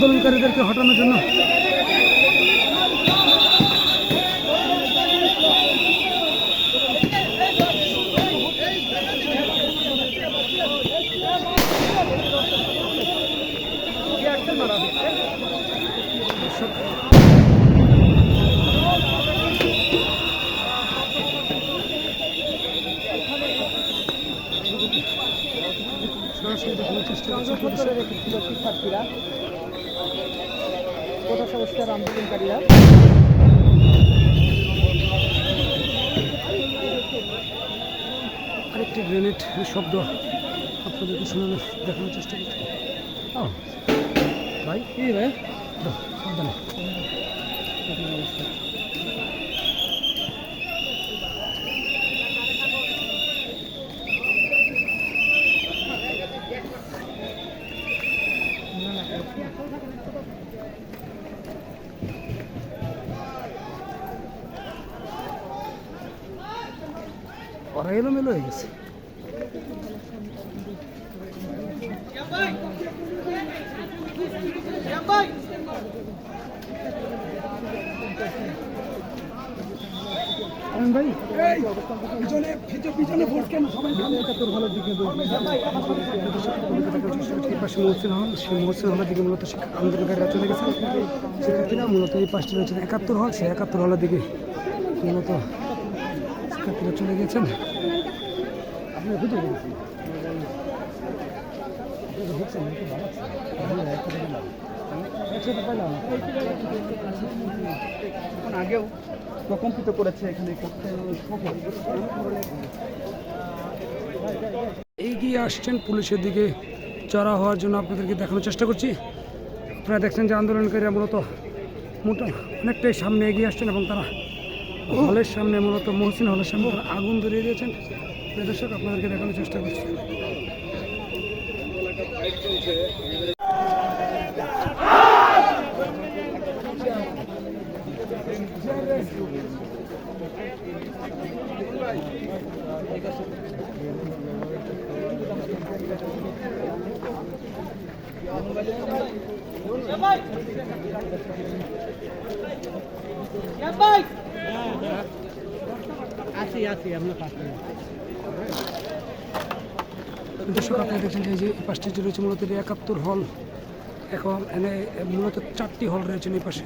আন্দোলনকারীদেরকে হটানোর জন্য শিক্ষার্থীরা কোটা সংস্কার আন্দোলনকারীরা আরেকটি গ্রেনেড শব্দ আপনাদেরকে শোনানোর দেখানোর চেষ্টা করছি। ভাই কি ভাই সাবধানে ওরা এলোমেলো হয়ে গেছে। ভাই পিছনে ভোট কেন সবাই ভালোর দিকে মহসিন হল, সেই মহসিন হলের দিকে মূলত আন্দোলনকারীরা চলে গেছে। শিক্ষার্থীরা মূলত এই পাশটি রয়েছে 71 হল, সেই 71 হলের দিকে মূলত শিক্ষার্থীরা চলে গেছেন। আপনি বুঝে গেছেন আগেও প্রকম্পিত করেছে এখানে। এগিয়ে আসছেন পুলিশের দিকে চড়া হওয়ার জন্য আপনাদেরকে দেখানোর চেষ্টা করছি। আপনারা দেখছেন যে আন্দোলনকারীরা মূলত অনেকটাই সামনে এগিয়ে আসছেন এবং তারা হলের সামনে মূলত মহসিন হলের সামনে তারা আগুন ধরিয়ে দিয়েছেন। দর্শক আপনাদেরকে দেখানোর চেষ্টা করছি। দর্শক আপনারা দেখছেন যে এই পাশটি যে রয়েছে মূলত 71 হল। এখন এনে মূলত 4টি হল রয়েছে এই পাশে।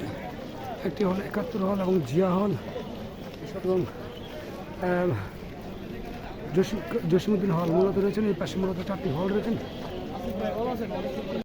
একটি হল 71 হল এবং জিয়া হল এবং জসিমউদ্দিন হল মূলত রয়েছেন এই পাশে। মূলত 4টি হল রয়েছেন।